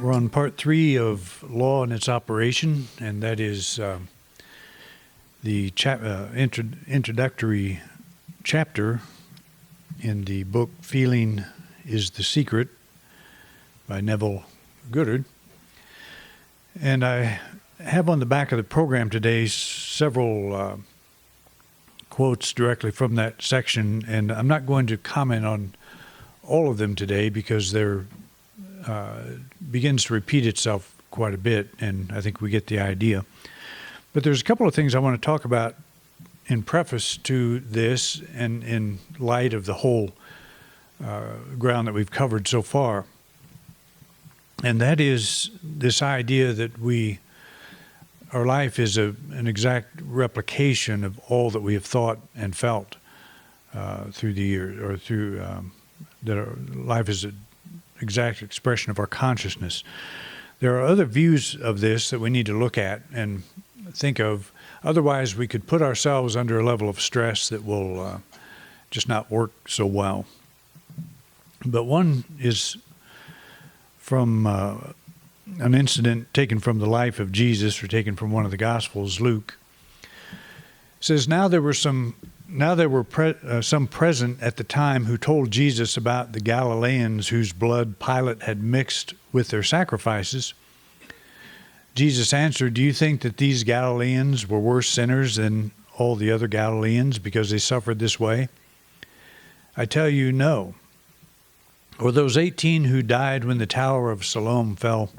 We're on part 3 of Law and its Operation, and that is the introductory chapter in the book Feeling is the Secret by Neville, Goddard. And I have on the back of the program today several quotes directly from that section, and I'm not going to comment on all of them today because they're begins to repeat itself quite a bit, and I think we get the idea. But there's a couple of things I want to talk about in preface to this and in light of the whole ground that we've covered so far. And that is this idea that our life is an exact replication of all that we have thought and felt through the years, or through that our life is an exact expression of our consciousness. There are other views of this that we need to look at and think of. Otherwise, we could put ourselves under a level of stress that will just not work so well. But one is from an incident taken from the life of Jesus, or taken from one of the Gospels, Luke. It says, Now there were some present at the time who told Jesus about the Galileans whose blood Pilate had mixed with their sacrifices. Jesus answered, Do you think that these Galileans were worse sinners than all the other Galileans because they suffered this way? I tell you, no. Or those 18 who died when the Tower of Siloam fell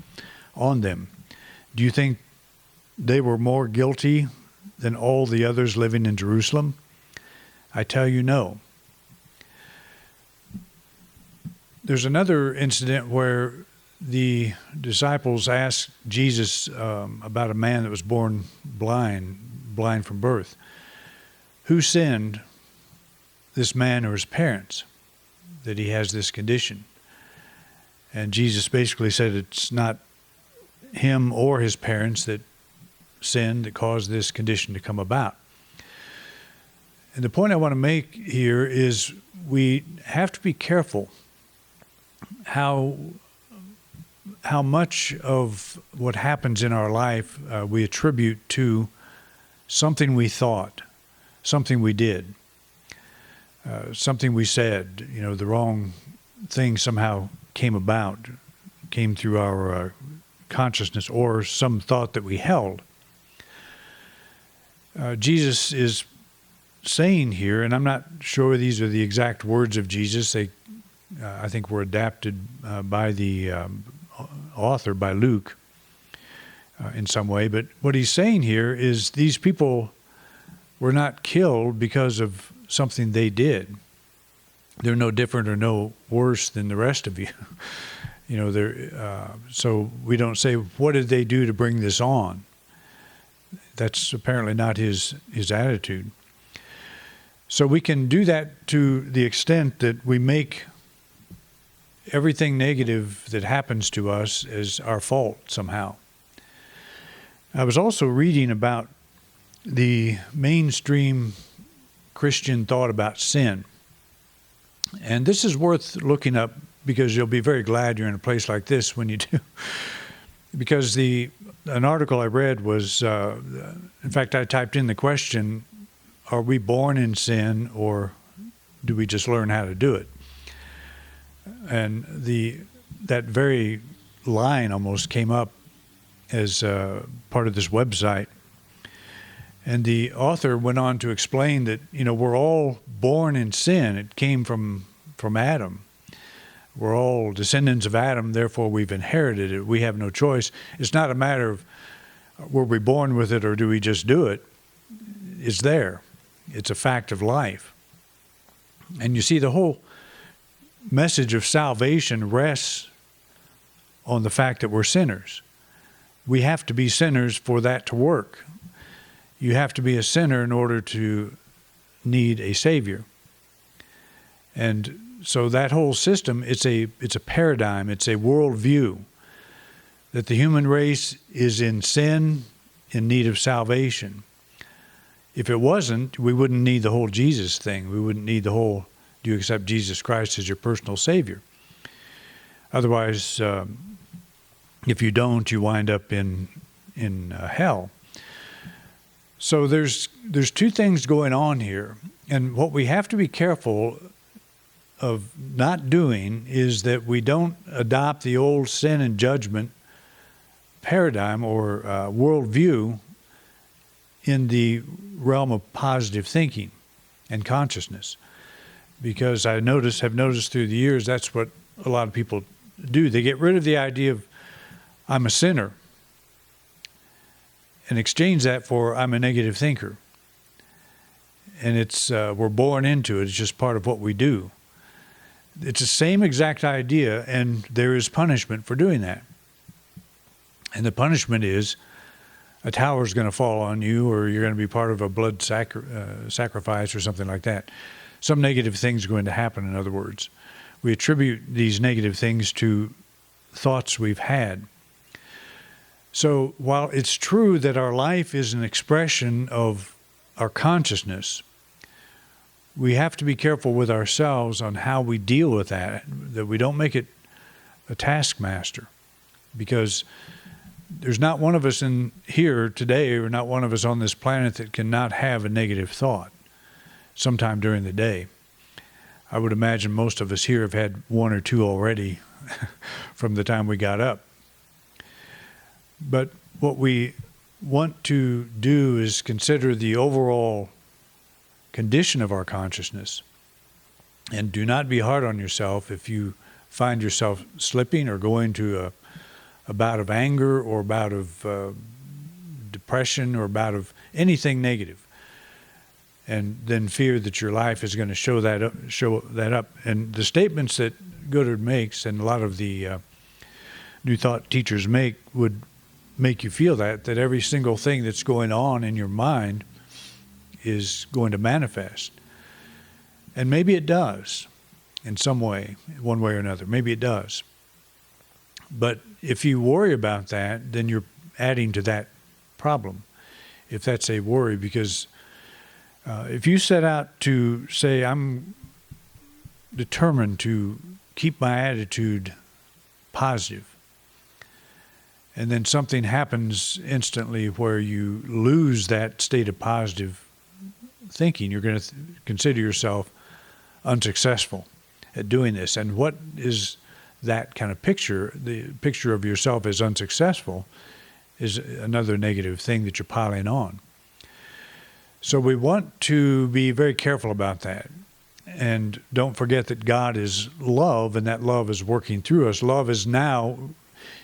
on them, do you think they were more guilty than all the others living in Jerusalem? I tell you, no. There's another incident where the disciples asked Jesus about a man that was born blind from birth. Who sinned, this man or his parents, that he has this condition? And Jesus basically said it's not him or his parents that sinned that caused this condition to come about. And the point I want to make here is we have to be careful how much of what happens in our life we attribute to something we thought, something we did, something we said. The wrong thing somehow came through our consciousness, or some thought that we held. Jesus is saying here, and I'm not sure these are the exact words of Jesus. They, I think, were adapted by the author, by Luke, in some way. But what he's saying here is these people were not killed because of something they did. They're no different or no worse than the rest of you. So we don't say, what did they do to bring this on? That's apparently not his attitude. So we can do that to the extent that we make everything negative that happens to us as our fault somehow. I was also reading about the mainstream Christian thought about sin. And this is worth looking up, because you'll be very glad you're in a place like this when you do. Because an article I read was, in fact, I typed in the question, are we born in sin, or do we just learn how to do it? And that very line almost came up as part of this website. And the author went on to explain that, we're all born in sin. It came from Adam. We're all descendants of Adam, therefore we've inherited it. We have no choice. It's not a matter of were we born with it or do we just do it. It's there. It's a fact of life. And you see, the whole message of salvation rests on the fact that we're sinners. We have to be sinners for that to work. You have to be a sinner in order to need a Savior. And so that whole system, it's a paradigm, it's a worldview, that the human race is in sin, in need of salvation. If it wasn't, we wouldn't need the whole Jesus thing. We wouldn't need the whole, do you accept Jesus Christ as your personal Savior? Otherwise, If you don't, you wind up in hell. So there's two things going on here. And what we have to be careful of not doing is that we don't adopt the old sin and judgment paradigm or worldview in the realm of positive thinking and consciousness. Because have noticed through the years, that's what a lot of people do. They get rid of the idea of I'm a sinner and exchange that for I'm a negative thinker. And it's we're born into it. It's just part of what we do. It's the same exact idea, and there is punishment for doing that. And the punishment is a tower is going to fall on you, or you're going to be part of a blood sacrifice or something like that. Some negative thing's going to happen, in other words. We attribute these negative things to thoughts we've had. So while it's true that our life is an expression of our consciousness, we have to be careful with ourselves on how we deal with that we don't make it a taskmaster. Because there's not one of us in here today, or not one of us on this planet that cannot have a negative thought sometime during the day. I would imagine most of us here have had one or two already from the time we got up. But what we want to do is consider the overall condition of our consciousness. And do not be hard on yourself if you find yourself slipping or going to a bout of anger or a bout of depression or a bout of anything negative. And then fear that your life is going to show that up. And the statements that Goddard makes and a lot of the New Thought teachers make would make you feel that every single thing that's going on in your mind is going to manifest. And maybe it does in some way, one way or another. Maybe it does. But if you worry about that, then you're adding to that problem, if that's a worry, because if you set out to say, I'm determined to keep my attitude positive, and then something happens instantly where you lose that state of positive thinking, you're going to consider yourself unsuccessful at doing this. And what is that kind of picture? The picture of yourself as unsuccessful is another negative thing that you're piling on. So we want to be very careful about that. And don't forget that God is love, and that love is working through us. Love is now,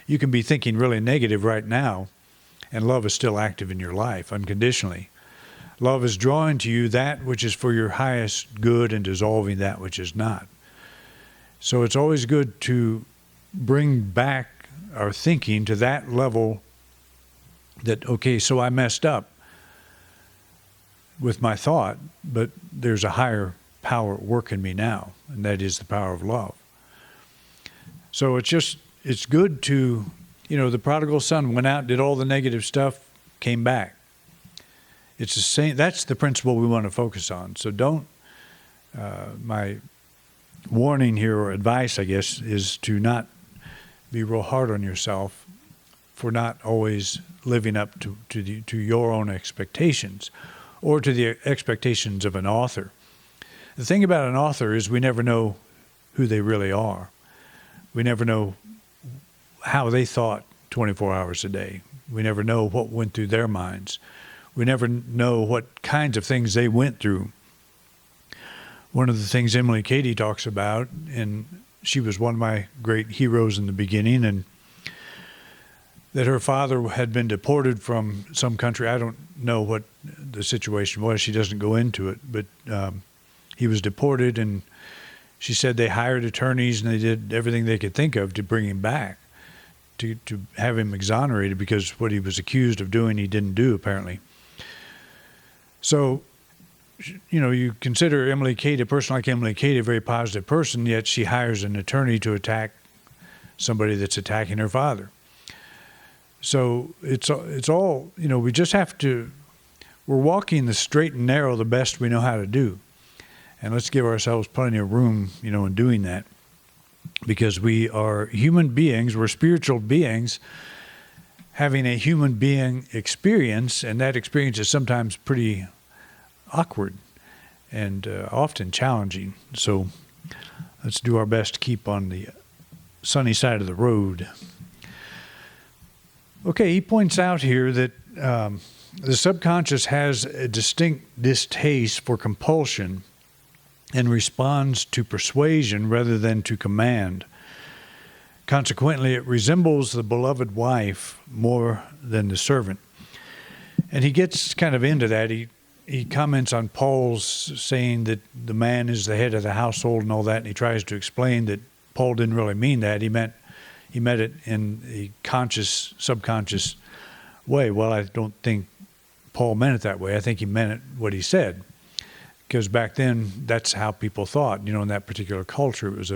you can be thinking really negative right now, and love is still active in your life unconditionally. Love is drawing to you that which is for your highest good and dissolving that which is not. So it's always good to bring back our thinking to that level that, okay, so I messed up with my thought, but there's a higher power at work in me now, and that is the power of love. So it's good to, the prodigal son went out, did all the negative stuff, came back. It's the same. That's the principle we want to focus on. So don't, my warning here, or advice, I guess, is to not be real hard on yourself for not always living up to your own expectations, or to the expectations of an author. The thing about an author is we never know who they really are. We never know how they thought 24 hours a day. We never know what went through their minds. We never know what kinds of things they went through. One of the things Emily Cady talks about, and she was one of my great heroes in the beginning, and that her father had been deported from some country. I don't know what the situation was. She doesn't go into it, but he was deported, and she said they hired attorneys and they did everything they could think of to bring him back, to have him exonerated, because what he was accused of doing he didn't do, apparently. So, you consider Emily Cady, a person like Emily Cady, a very positive person, yet she hires an attorney to attack somebody that's attacking her father. So it's all, we just have to, we're walking the straight and narrow the best we know how to do. And let's give ourselves plenty of room, in doing that. because we are human beings, we're spiritual beings having a human being experience, and that experience is sometimes pretty awkward and often challenging. So let's do our best to keep on the sunny side of the road. Okay, he points out here that the subconscious has a distinct distaste for compulsion and responds to persuasion rather than to command. Consequently, it resembles the beloved wife more than the servant. And he gets kind of into that. He comments on Paul's saying that the man is the head of the household and all that, and he tries to explain that Paul didn't really mean that. He meant it in a conscious, subconscious way. Well, I don't think Paul meant it that way. I think he meant it what he said, because back then that's how people thought. In that particular culture, it was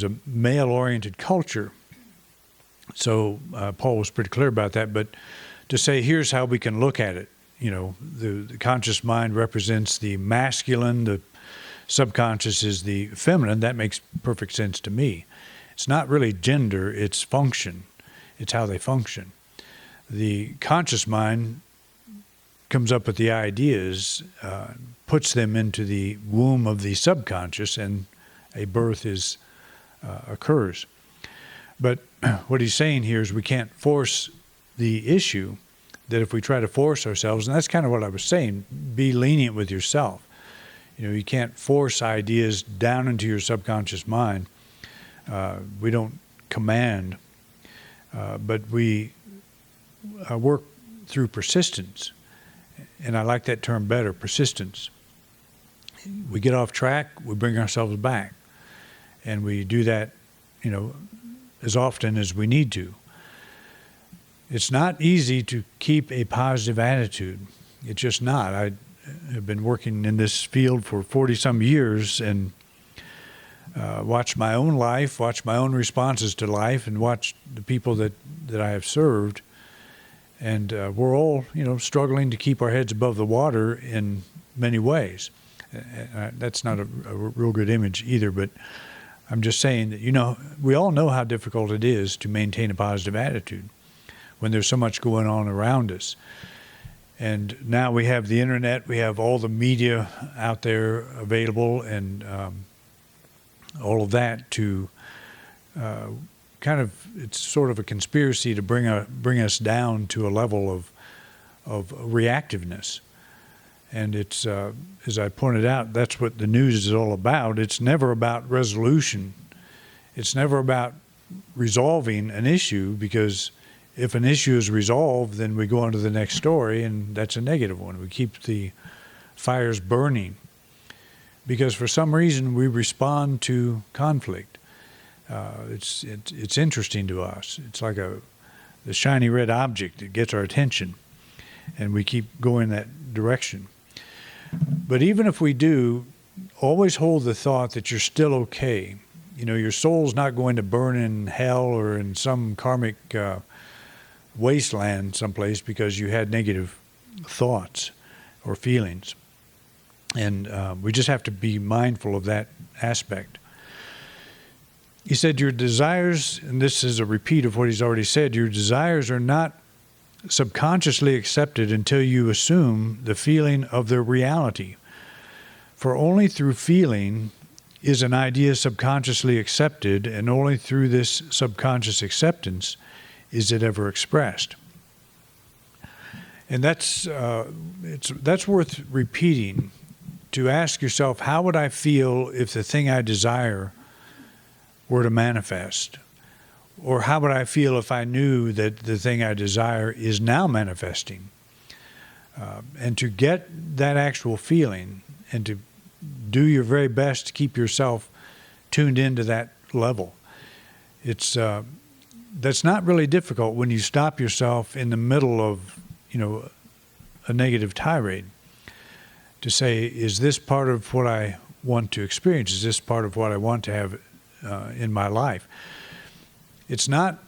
a male-oriented culture. So Paul was pretty clear about that. But to say, here's how we can look at it. The conscious mind represents the masculine, the subconscious is the feminine. That makes perfect sense to me. It's not really gender, it's function. It's how they function. The conscious mind comes up with the ideas, puts them into the womb of the subconscious, and a birth occurs. But what he's saying here is we can't force the issue, that if we try to force ourselves, and that's kind of what I was saying, be lenient with yourself. You can't force ideas down into your subconscious mind. We don't command, but we work through persistence. And I like that term better, persistence. We get off track, we bring ourselves back. And we do that, as often as we need to. It's not easy to keep a positive attitude. It's just not. I have been working in this field for 40-some years and watched my own life, watched my own responses to life, and watched the people that I have served. And we're all, struggling to keep our heads above the water in many ways. That's not a real good image either, but I'm just saying that, we all know how difficult it is to maintain a positive attitude when there's so much going on around us. And now we have the internet, we have all the media out there available, and all of that to it's sort of a conspiracy to bring us down to a level of reactiveness. And it's, as I pointed out, that's what the news is all about. It's never about resolution. It's never about resolving an issue, because if an issue is resolved, then we go on to the next story, and that's a negative one. We keep the fires burning because for some reason we respond to conflict. It's interesting to us. It's like the shiny red object that gets our attention, and we keep going that direction. But even if we do, always hold the thought that you're still okay. Your soul's not going to burn in hell or in some karmic wasteland someplace because you had negative thoughts or feelings. And we just have to be mindful of that aspect. He said your desires, and this is a repeat of what he's already said, your desires are not subconsciously accepted until you assume the feeling of their reality. For only through feeling is an idea subconsciously accepted, and only through this subconscious acceptance is it ever expressed. And that's worth repeating, to ask yourself, how would I feel if the thing I desire were to manifest? Or how would I feel if I knew that the thing I desire is now manifesting? And to get that actual feeling and to do your very best to keep yourself tuned into that level. That's not really difficult when you stop yourself in the middle of, a negative tirade, to say, is this part of what I want to experience? Is this part of what I want to have in my life? It's not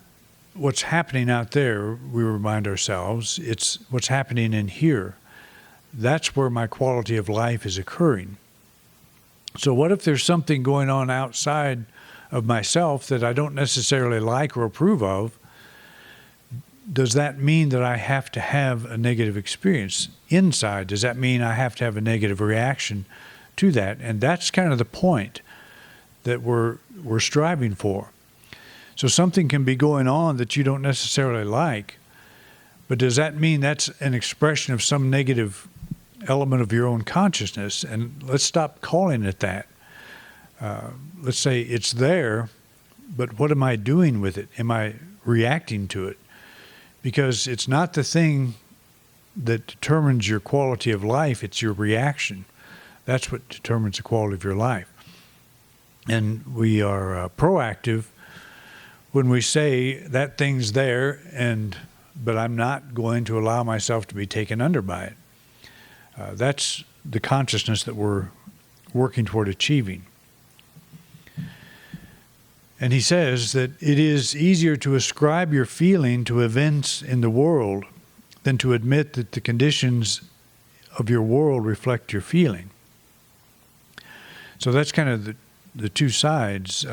what's happening out there, we remind ourselves, it's what's happening in here. That's where my quality of life is occurring. So what if there's something going on outside of myself that I don't necessarily like or approve of, does that mean that I have to have a negative experience inside? Does that mean I have to have a negative reaction to that? And that's kind of the point that we're striving for. So something can be going on that you don't necessarily like, but does that mean that's an expression of some negative element of your own consciousness? And let's stop calling it that. Let's say it's there, but what am I doing with it? Am I reacting to it? Because it's not the thing that determines your quality of life, it's your reaction. That's what determines the quality of your life. And we are proactive when we say that thing's there, but I'm not going to allow myself to be taken under by it. That's the consciousness that we're working toward achieving. And he says that it is easier to ascribe your feeling to events in the world than to admit that the conditions of your world reflect your feeling. So that's kind of the two sides.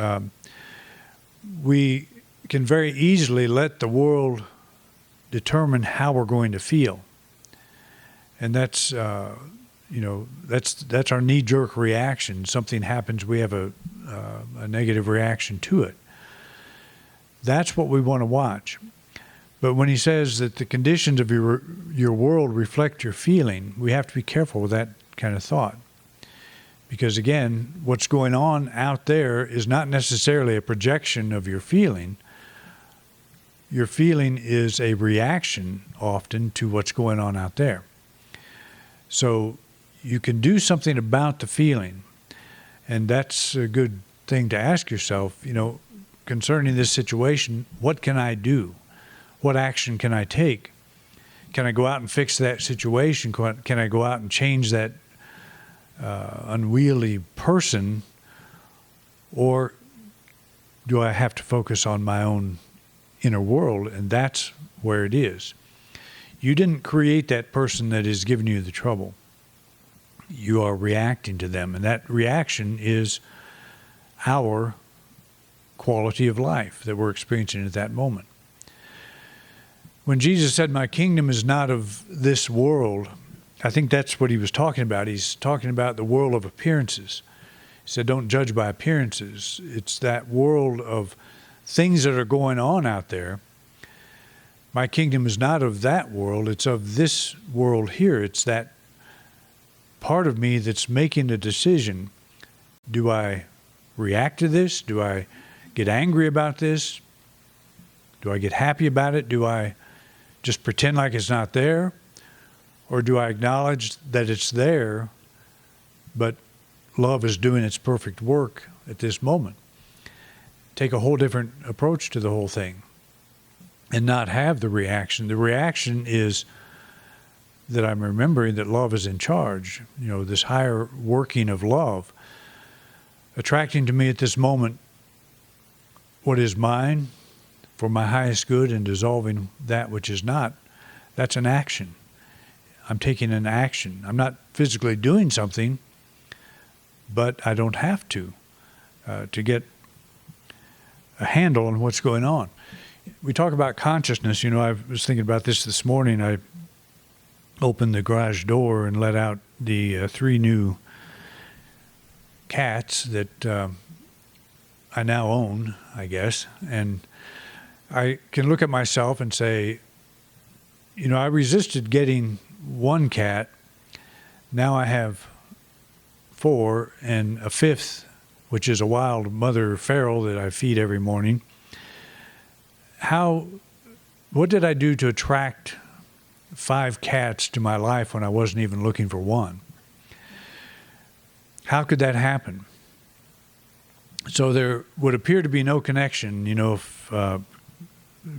We can very easily let the world determine how we're going to feel. And that's our knee-jerk reaction. Something happens, we have a negative reaction to it. That's what we want to watch. But when he says that the conditions of your world reflect your feeling, we have to be careful with that kind of thought. Because again, what's going on out there is not necessarily a projection of your feeling. Your feeling is a reaction often to what's going on out there. So you can do something about the feeling. And that's a good thing to ask yourself, concerning this situation, what can I do? What action can I take? Can I go out and fix that situation? Can I go out and change that unwieldy person? Or do I have to focus on my own inner world? And that's where it is. You didn't create that person that is giving you the trouble. You are reacting to them, and that reaction is our quality of life that we're experiencing at that moment. When Jesus said, "My kingdom is not of this world," I think that's what he was talking about. He's talking about the world of appearances. He said, don't judge by appearances. It's that world of things that are going on out there. My kingdom is not of that world. It's of this world here. It's that part of me that's making the decision. Do I react to this? Do I get angry about this? Do I get happy about it? Do I just pretend like it's not there? Or do I acknowledge that it's there, but love is doing its perfect work at this moment? Take a whole different approach to the whole thing and not have the reaction. The reaction is that I'm remembering that love is in charge, this higher working of love, attracting to me at this moment what is mine for my highest good and dissolving that which is not. That's an action. I'm taking an action. I'm not physically doing something, but I don't have to get a handle on what's going on. We talk about consciousness. I was thinking about this morning. I opened the garage door and let out the 3 new cats that I now own, I guess. And I can look at myself and say, I resisted getting 1 cat. Now I have 4 and a 5th, which is a wild mother feral that I feed every morning. What did I do to attract 5 cats to my life when I wasn't even looking for 1? How could that happen? So there would appear to be no connection, if a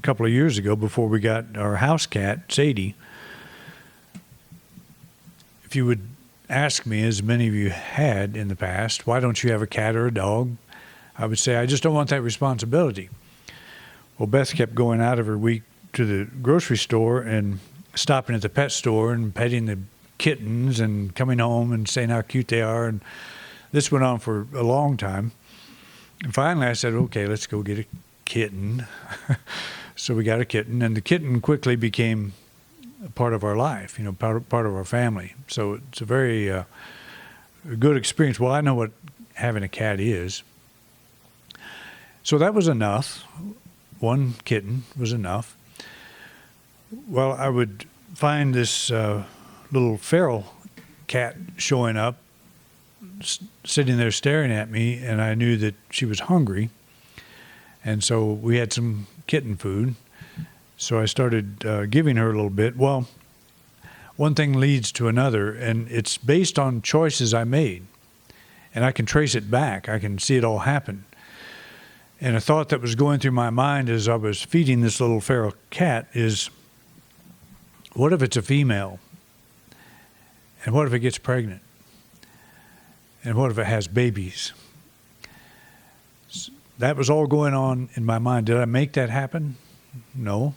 couple of years ago, before we got our house cat, Sadie, if you would ask me, as many of you had in the past, why don't you have a cat or a dog? I would say, I just don't want that responsibility. Well, Beth kept going out every week to the grocery store and stopping at the pet store and petting the kittens and coming home and saying how cute they are. And this went on for a long time. And finally I said, okay, let's go get a kitten. So we got a kitten, and the kitten quickly became a part of our life, part of our family. So it's a very good experience. Well, I know what having a cat is. So that was enough. One kitten was enough. Well, I would find this little feral cat showing up, sitting there staring at me, and I knew that she was hungry. And so we had some kitten food. So I started giving her a little bit. Well, one thing leads to another, and it's based on choices I made. And I can trace it back. I can see it all happen. And a thought that was going through my mind as I was feeding this little feral cat is, what if it's a female? And what if it gets pregnant? And what if it has babies? That was all going on in my mind. Did I make that happen? No.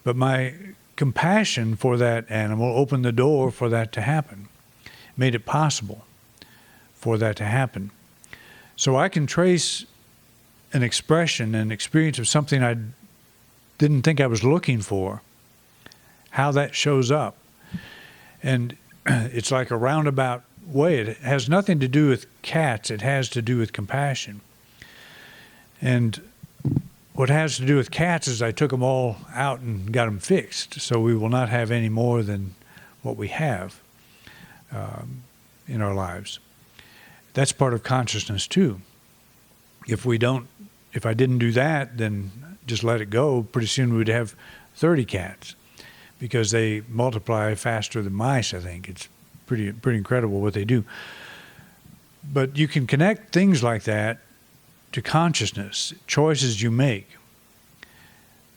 But my compassion for that animal opened the door for that to happen, made it possible for that to happen. So I can trace an expression, an experience of something I didn't think I was looking for, how that shows up. And it's like a roundabout way. It has nothing to do with cats. It has to do with compassion. And what has to do with cats is I took them all out and got them fixed. So we will not have any more than what we have in our lives. That's part of consciousness too. If I didn't do that, then just let it go, pretty soon we'd have 30 cats, because they multiply faster than mice, I think. It's pretty incredible what they do. But you can connect things like that to consciousness, choices you make.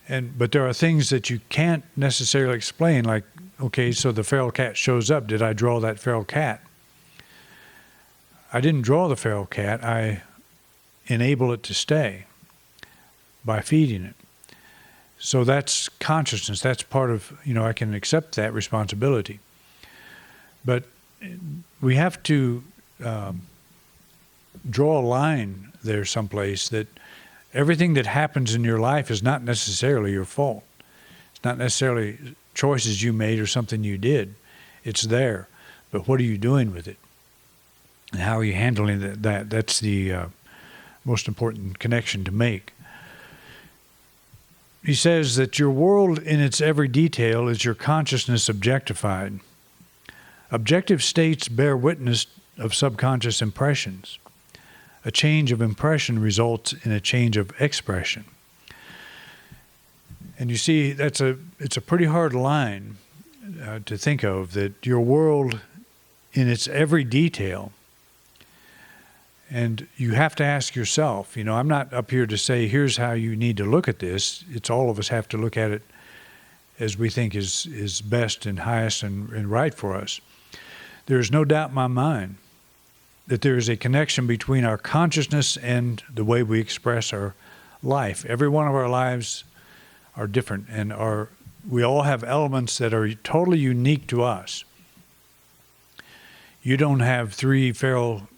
But there are things that you can't necessarily explain, like, okay, so the feral cat shows up. Did I draw that feral cat? I didn't draw the feral cat. I enable it to stay by feeding it. So that's consciousness. That's part of, I can accept that responsibility. But we have to draw a line there someplace that everything that happens in your life is not necessarily your fault. It's not necessarily choices you made or something you did. It's there. But what are you doing with it? And how are you handling that? That's the most important connection to make. He says that your world in its every detail is your consciousness objectified. Objective states bear witness of subconscious impressions. A change of impression results in a change of expression. And you see, it's a pretty hard line to think of, that your world in its every detail. And you have to ask yourself, I'm not up here to say, here's how you need to look at this. It's all of us have to look at it as we think is best and highest and right for us. There is no doubt in my mind that there is a connection between our consciousness and the way we express our life. Every one of our lives are different, and we all have elements that are totally unique to us. You don't have 3 feral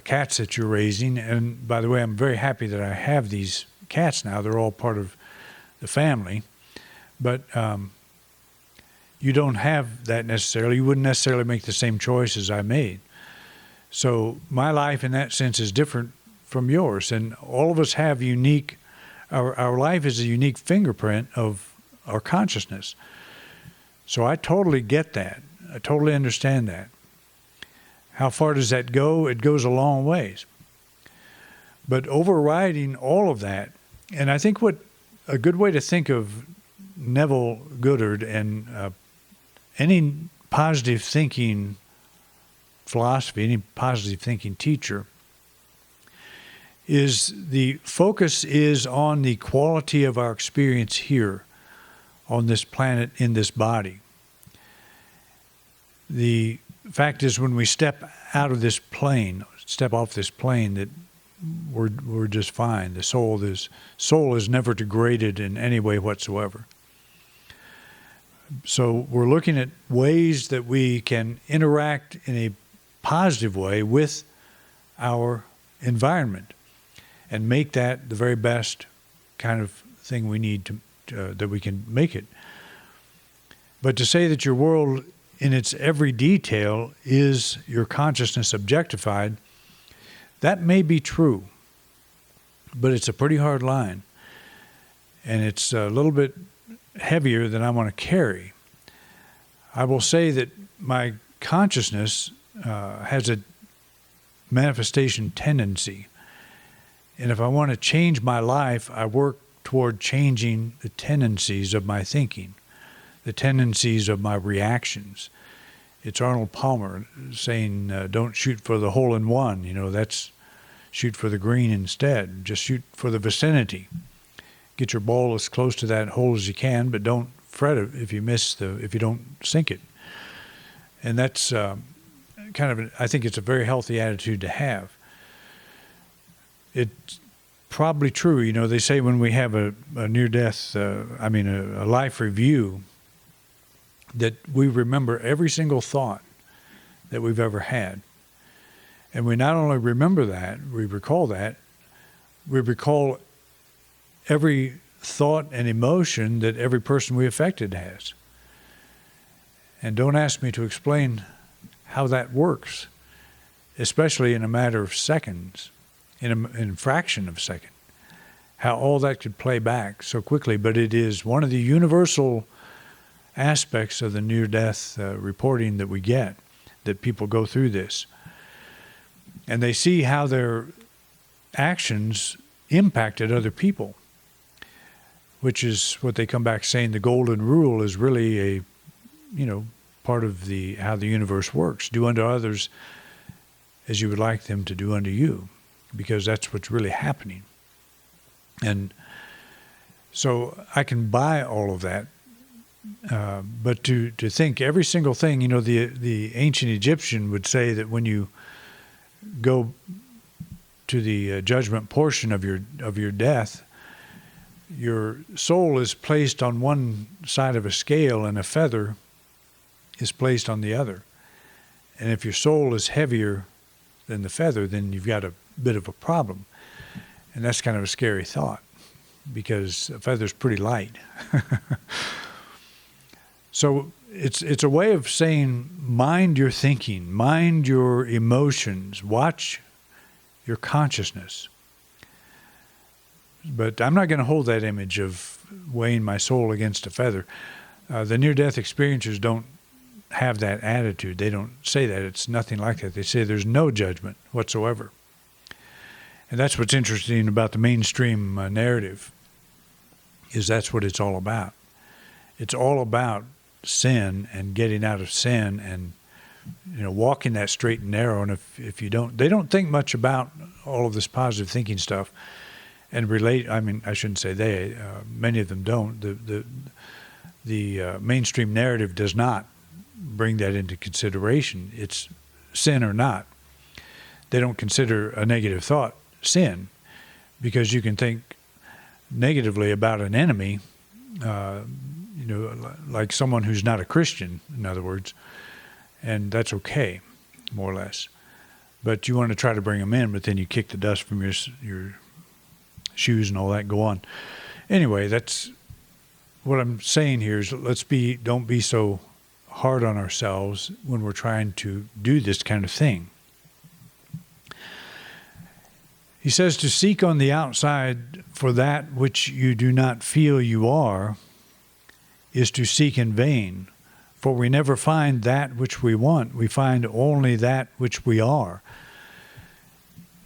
cats that you're raising, and by the way, I'm very happy that I have these cats now. They're all part of the family, but you don't have that necessarily. You wouldn't necessarily make the same choices I made. So my life in that sense is different from yours, and all of us have our life is a unique fingerprint of our consciousness. So I totally get that. I totally understand that. How far does that go? It goes a long ways. But overriding all of that, and I think what a good way to think of Neville Goddard and any positive thinking philosophy, any positive thinking teacher, is the focus is on the quality of our experience here on this planet, in this body. The fact is, when we step off this plane, that we're just fine. The soul is never degraded in any way whatsoever. So we're looking at ways that we can interact in a positive way with our environment. and make that the very best kind of thing we need to that we can make it. But to say that your world in its every detail is your consciousness objectified, that may be true, but it's a pretty hard line, and it's a little bit heavier than I want to carry. I will say that my consciousness has a manifestation tendency, and if I want to change my life, I work toward changing the tendencies of my thinking, the tendencies of my reactions. It's Arnold Palmer saying, don't shoot for the hole in one, that's shoot for the green instead. Just shoot for the vicinity. Get your ball as close to that hole as you can, but don't fret if you if you don't sink it. And that's I think it's a very healthy attitude to have. It's probably true. They say when we have a near-death, a life review, that we remember every single thought that we've ever had. And we not only remember that, we recall every thought and emotion that every person we affected has. And don't ask me to explain how that works, especially in a matter of seconds, in a fraction of a second, how all that could play back so quickly. But it is one of the universal aspects of the near-death reporting that we get, that people go through this. And they see how their actions impacted other people, which is what they come back saying the golden rule is really a, part of how the universe works. Do unto others as you would like them to do unto you, because that's what's really happening. And so I can buy all of that. But to think every single thing, the ancient Egyptian would say that when you go to the judgment portion of your death, your soul is placed on one side of a scale and a feather is placed on the other. And if your soul is heavier than the feather, then you've got a bit of a problem. And that's kind of a scary thought, because a feather's pretty light. So it's a way of saying, mind your thinking, mind your emotions, watch your consciousness. But I'm not going to hold that image of weighing my soul against a feather. The near-death experiencers don't have that attitude. They don't say that. It's nothing like that. They say there's no judgment whatsoever. And that's what's interesting about the mainstream narrative, is that's what it's all about. It's all about sin and getting out of sin and walking that straight and narrow. And if you don't, they don't think much about all of this positive thinking stuff and relate. I shouldn't say they. Many of them don't. The mainstream narrative does not bring that into consideration. It's sin or not. They don't consider a negative thought sin, because you can think negatively about an enemy, like someone who's not a Christian, in other words, and that's okay, more or less. But you want to try to bring them in, but then you kick the dust from your shoes and all that, go on. Anyway, that's what I'm saying here is don't be so hard on ourselves when we're trying to do this kind of thing. He says to seek on the outside for that which you do not feel you are is to seek in vain, for we never find that which we want. We find only that which we are.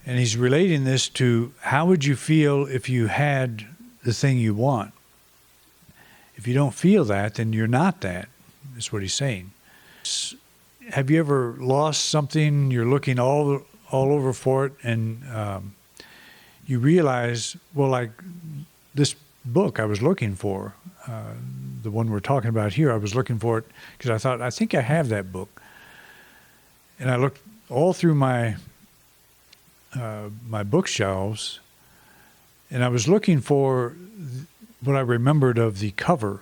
And he's relating this to how would you feel if you had the thing you want? If you don't feel that, then you're not that. That's what he's saying. Have you ever lost something? You're looking all over for it, and you realize, well, like this book I was looking for, the one we're talking about here, I was looking for it because I thought, I think I have that book. And I looked all through my bookshelves, and I was looking for what I remembered of the cover.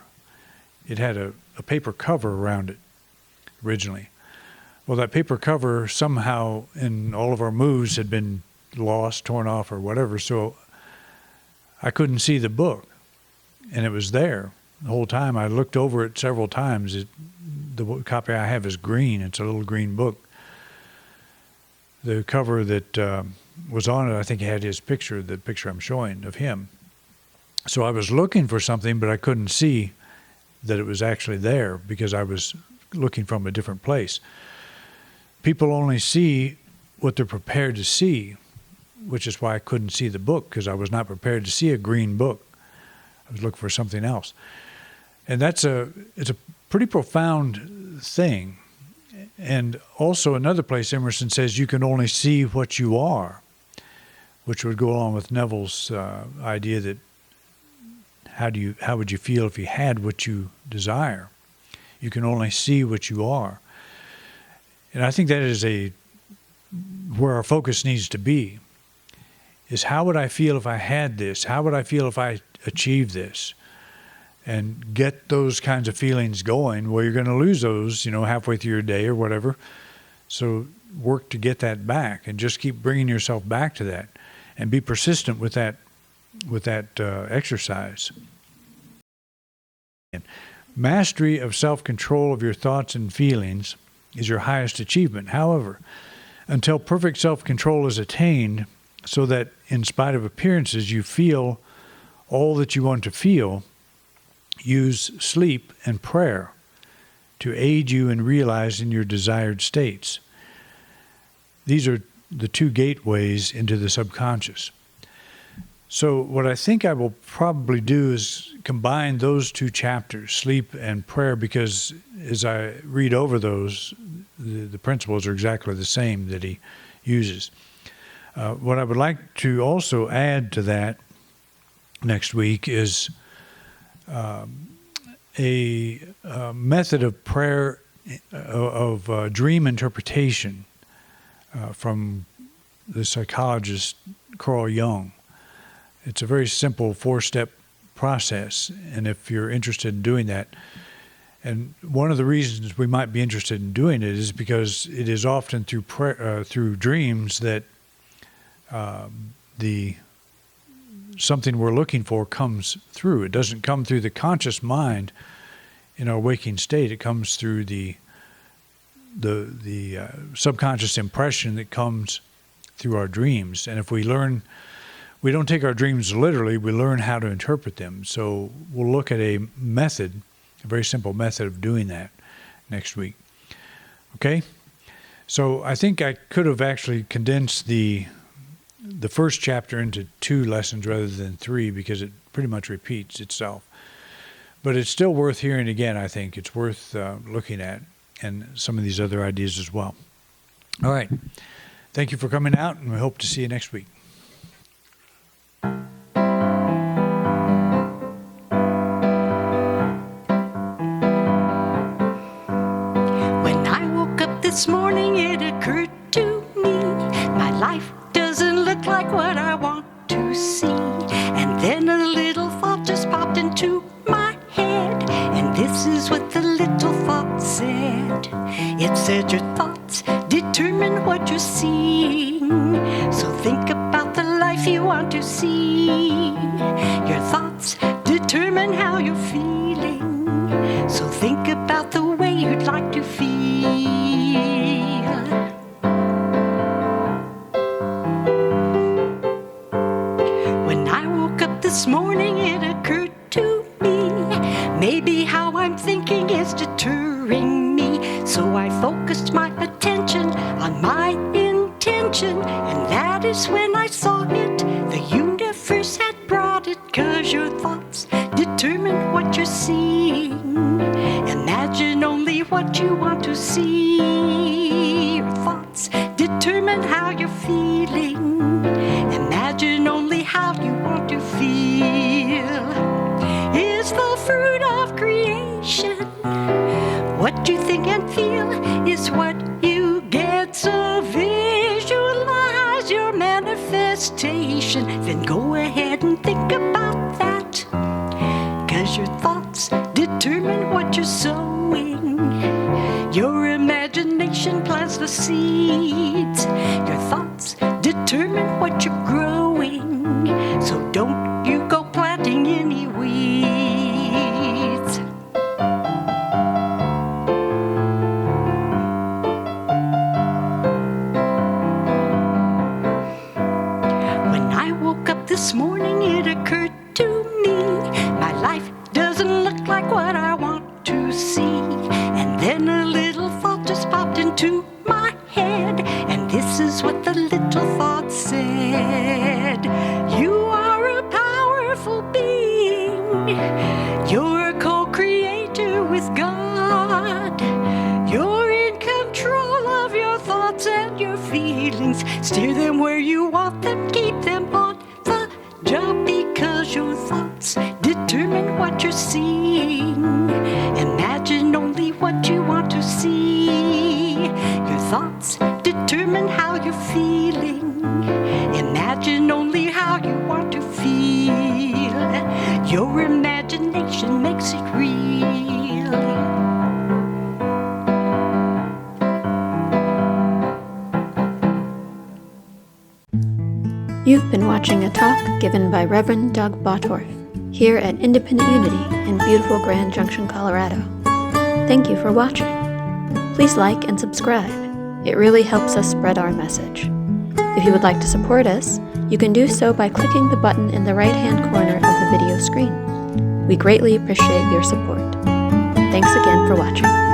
It had a paper cover around it originally. Well, that paper cover somehow in all of our moves had been lost, torn off, or whatever. So I couldn't see the book, and it was there the whole time. I looked over it several times. The copy I have is green. It's a little green book. The cover that was on it, I think it had his picture, the picture I'm showing of him. So I was looking for something, but I couldn't see that it was actually there because I was looking from a different place. People only see what they're prepared to see, which is why I couldn't see the book, because I was not prepared to see a green book. I was looking for something else. And it's a pretty profound thing. And also another place Emerson says you can only see what you are, which would go along with Neville's idea that how would you feel if you had what you desire? You can only see what you are. And I think that is where our focus needs to be, is how would I feel if I had this? How would I feel if I achieved this? And get those kinds of feelings going. Well, you're going to lose those, halfway through your day or whatever. So work to get that back and just keep bringing yourself back to that and be persistent with that exercise. Mastery of self-control of your thoughts and feelings is your highest achievement. However, until perfect self-control is attained, so that in spite of appearances you feel all that you want to feel, use sleep and prayer to aid you in realizing your desired states. These are the two gateways into the subconscious. So what I think I will probably do is combine those two chapters, sleep and prayer, because as I read over those, the principles are exactly the same that he uses. What I would like to also add to that next week is a method of prayer, of dream interpretation from the psychologist Carl Jung. It's a very simple 4-step process, and if you're interested in doing that, and one of the reasons we might be interested in doing it is because it is often through prayer, through dreams that something we're looking for comes through. It doesn't come through the conscious mind in our waking state. It comes through the subconscious impression that comes through our dreams. And if we don't take our dreams literally, we learn how to interpret them. So we'll look at a method, a very simple method of doing that next week. Okay? So I think I could have actually condensed the first chapter into 2 lessons rather than 3, because it pretty much repeats itself. But it's still worth hearing again, I think. It's worth looking at, and some of these other ideas as well. All right. Thank you for coming out, and we hope to see you next week. When I woke up this morning, it occurred to me my life doesn't look like what I want to see. And then a little thought just popped into my head, and this is what the little thought said. It said your thoughts determine what you're seeing, so think about the life you want to see. Your thoughts determine how you're feeling, so think about the way you'd like to feel. This morning it occurred to me, maybe how I'm thinking is deterring me. So I focused my attention on my intention, and that is when I saw it. The universe had brought it, 'cause your thoughts determine what you're seeing. Imagine only what you want to see. Your thoughts determine how you're feeling. Imagine only how you want to feel. Is the fruit of creation. What you think and feel is what you get. So visualize your manifestation, then go ahead and think about that. 'Cause your thoughts determine what you're sowing. Your imagination plants the seeds. Your thoughts determine what you're growing. So don't you go planting any weeds. When I woke up this morning, it occurred to me my life doesn't look like what I want to see. And then a little thought just popped into my head, and this is what the little thought said. You are a powerful being. You're a co-creator with God. You're in control of your thoughts and your feelings. Steer them where you want them, keep them on the job, because your thoughts determine what you're seeing. Imagine only what you want to see. Your thoughts determine how you're feeling. Imagine only how you want to feel. Your imagination makes it real. You've been watching a talk given by Reverend Doug Bottorff here at Independent Unity in beautiful Grand Junction, Colorado. Thank you for watching. Please like and subscribe. It really helps us spread our message. If you would like to support us, you can do so by clicking the button in the right-hand corner of the video screen. We greatly appreciate your support. Thanks again for watching.